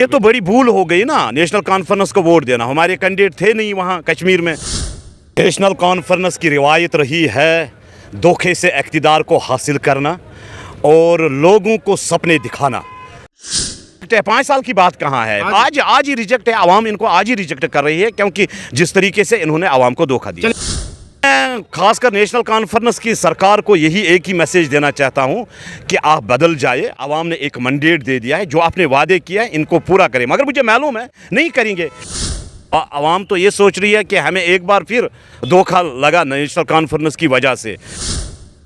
ये तो बड़ी भूल हो गई ना, नेशनल कॉन्फ्रेंस को वोट देना। हमारे कैंडिडेट थे नहीं वहाँ कश्मीर में। नेशनल कॉन्फ्रेंस की रिवायत रही है धोखे से इक़्तिदार को हासिल करना और लोगों को सपने दिखाना। 5 साल की बात कहाँ है, आज ही रिजेक्ट है। आवाम इनको आज ही रिजेक्ट कर रही है क्योंकि जिस तरीके से इन्होंने आवाम को धोखा दिया। मैं खासकर नेशनल कॉन्फ्रेंस की सरकार को यही एक ही मैसेज देना चाहता हूं कि आप बदल जाए। आवाम ने एक मैंडेट दे दिया है, जो आपने वादे किया है इनको पूरा करें, मगर मुझे मालूम है नहीं करेंगे। आवाम तो ये सोच रही है कि हमें एक बार फिर धोखा लगा नेशनल कॉन्फ्रेंस की वजह से।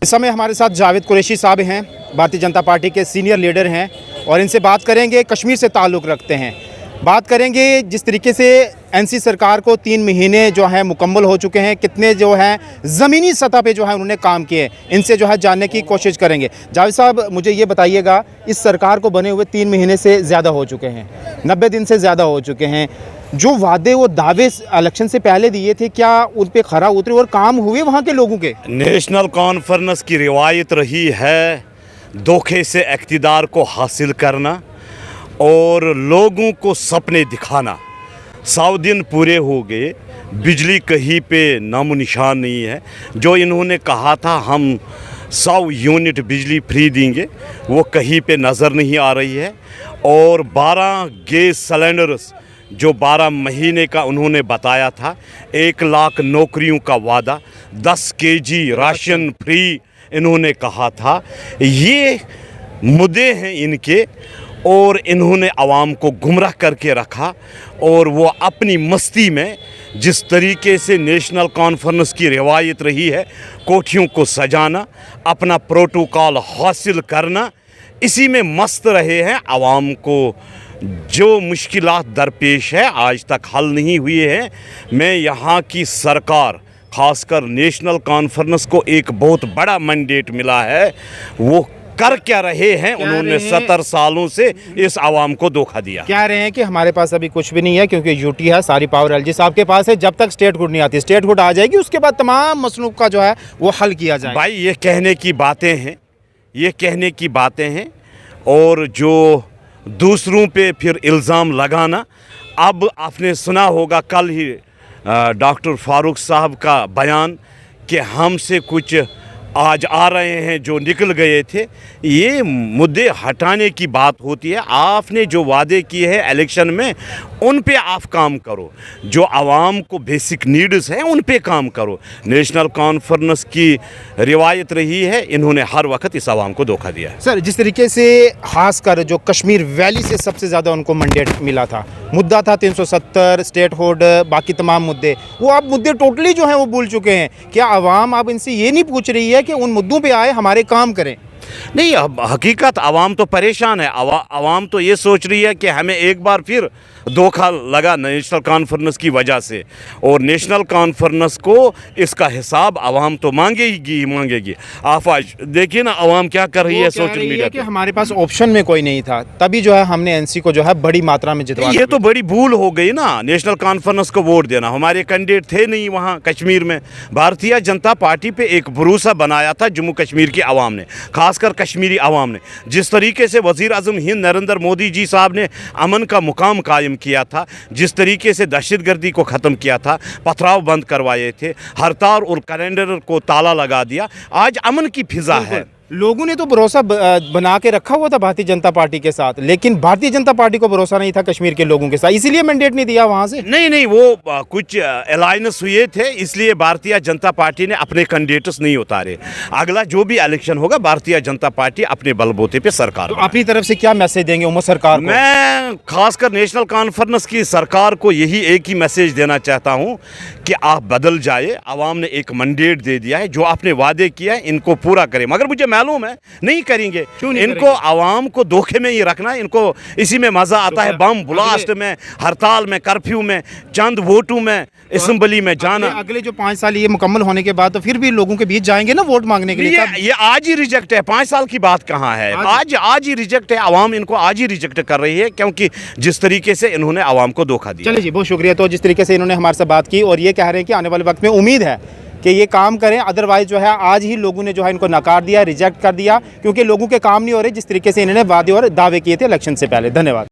इस समय हमारे साथ जावेद कुरैशी साहब हैं, भारतीय जनता पार्टी के सीनियर लीडर हैं, और इनसे बात करेंगे। कश्मीर से ताल्लुक़ रखते हैं, बात करेंगे जिस तरीके से एनसी सरकार को 3 महीने जो है मुकम्मल हो चुके हैं, कितने जो है ज़मीनी सतह पे जो है उन्होंने काम किए, इनसे जो है जानने की कोशिश करेंगे। जावेद साहब, मुझे ये बताइएगा, इस सरकार को बने हुए 3 महीने से ज़्यादा हो चुके हैं, 90 दिन से ज़्यादा हो चुके हैं। जो वादे वो दावे इलेक्शन से पहले दिए थे, क्या उन पर खरा उतरे और काम हुए वहाँ के लोगों के? नेशनल कॉन्फ्रेंस की रिवायत रही है धोखे से इक़्तिदार को हासिल करना और लोगों को सपने दिखाना। 100 दिन पूरे हो गए, बिजली कहीं पे नामो निशान नहीं है। जो इन्होंने कहा था हम 100 यूनिट बिजली फ्री देंगे, वो कहीं पे नज़र नहीं आ रही है। और 12 गैस सिलेंडर्स जो 12 महीने का उन्होंने बताया था, 1 लाख नौकरियों का वादा, 10 केजी राशन फ्री इन्होंने कहा था। ये मुद्दे हैं इनके, और इन्होंने आवाम को गुमराह करके रखा। और वो अपनी मस्ती में जिस तरीके से नेशनल कॉन्फ्रेंस की रिवायत रही है, कोठियों को सजाना, अपना प्रोटोकॉल हासिल करना, इसी में मस्त रहे हैं। आवाम को जो मुश्किलात दरपेश है आज तक हल नहीं हुए हैं। मैं यहाँ की सरकार, खासकर नेशनल कॉन्फ्रेंस को एक बहुत बड़ा मैंडेट मिला है, वो कर क्या रहे हैं? उन्होंने 70 सालों से इस आवाम को धोखा दिया। कह रहे हैं कि हमारे पास अभी कुछ भी नहीं है क्योंकि यूटी है, सारी पावर एलजी साहब के पास है। जब तक स्टेटहुड नहीं आती, स्टेटहुड आ जाएगी उसके बाद तमाम मसलों का जो है वो हल किया जाएगा। भाई ये कहने की बातें हैं, ये कहने की बातें हैं, और जो दूसरों पे फिर इल्ज़ाम लगाना। अब आपने सुना होगा कल ही डॉक्टर फारूक साहब का बयान कि हमसे कुछ आज आ रहे हैं जो निकल गए थे। ये मुद्दे हटाने की बात होती है। आपने जो वादे किए हैं इलेक्शन में, उन पे आप काम करो। जो आवाम को बेसिक नीड्स हैं उन पे काम करो। नेशनल कॉन्फ्रेंस की रिवायत रही है, इन्होंने हर वक्त इस आवाम को धोखा दिया है। सर, जिस तरीके से खासकर जो कश्मीर वैली से सबसे ज़्यादा उनको मैंडेट मिला था, मुद्दा था 370, स्टेटहुड, बाकी तमाम मुद्दे, वो अब मुद्दे टोटली जो हैं वो भूल चुके हैं। क्या आवाम अब इनसे ये नहीं पूछ रही है कि उन मुद्दों पे आए, हमारे काम करें? नहीं, अब हकीकत आवाम तो परेशान है। आवाम तो ये सोच रही है कि हमें एक बार फिर धोखा लगा नेशनल कॉन्फ्रेंस की वजह से, और नेशनल कॉन्फ्रेंस को इसका हिसाब आवाम तो मांगेगी। आप आज देखिए ना आवाम क्या कर रही है सोशल मीडिया कि हमारे पास ऑप्शन में कोई नहीं था, तभी जो है हमने एनसी को जो है बड़ी मात्रा में जितवा। ये तो बड़ी भूल हो गई ना, नेशनल कॉन्फ्रेंस को वोट देना। हमारे कैंडिडेट थे नहीं वहाँ कश्मीर में। भारतीय जनता पार्टी पे एक भरोसा बनाया था जम्मू कश्मीर की आवाम ने, खासकर कश्मीरी आवाम ने। जिस तरीके से वज़ीर आज़म हिंद नरेंद्र मोदी जी साहब ने अमन का मुकाम कायम किया था, जिस तरीके से दहशतगर्दी को ख़त्म किया था, पथराव बंद करवाए थे, हड़ताल और कैलेंडर को ताला लगा दिया, आज अमन की फिजा है। लोगों ने तो भरोसा बना के रखा हुआ था भारतीय जनता पार्टी के साथ, लेकिन भारतीय जनता पार्टी को भरोसा नहीं था कश्मीर के लोगों के साथ, इसीलिए मैंडेट नहीं दिया वहां से। नहीं, वो कुछ अलायंस हुए थे, इसलिए भारतीय जनता पार्टी ने अपने कैंडिडेट्स नहीं उतारे। अगला जो भी इलेक्शन होगा, भारतीय जनता पार्टी अपने बलबूते पे सरकार। तो अपनी तरफ से क्या मैसेज देंगे उमर सरकार को? मैं खासकर नेशनल कॉन्फ्रेंस की सरकार को यही एक ही मैसेज देना चाहता हूँ कि आप बदल जाए। आवाम ने एक मैंडेट दे दिया है, जो आपने वादे किया है इनको पूरा करें, मगर मुझे मालूम है नहीं करेंगे। इनको आवाम को धोखे में ही रखना, इनको इसी में मजा आता है, बम ब्लास्ट में, हड़ताल में, कर्फ्यू में, चंद वोटों में, असेंबली में जाना। अगले जो 5 साल ये मुकम्मल होने के बाद तो फिर भी लोगों के बीच जाएंगे ना वोट मांगने के लिए। ये आज ही रिजेक्ट है, 5 साल की बात कहाँ है? आज ही रिजेक्ट है। आवाम इनको आज ही रिजेक्ट कर रही है क्योंकि जिस तरीके से इन्होंने आवाम को धोखा दिया। चलिए जी, बहुत शुक्रिया। तो जिस तरीके से इन्होंने हमारे साथ बात की और ये कह रहे हैं कि आने वाले वक्त में उम्मीद है कि ये काम करें, अदरवाइज जो है आज ही लोगों ने जो है इनको नकार दिया, रिजेक्ट कर दिया, क्योंकि लोगों के काम नहीं हो रहे जिस तरीके से इन्होंने वादे और दावे किए थे इलेक्शन से पहले। धन्यवाद।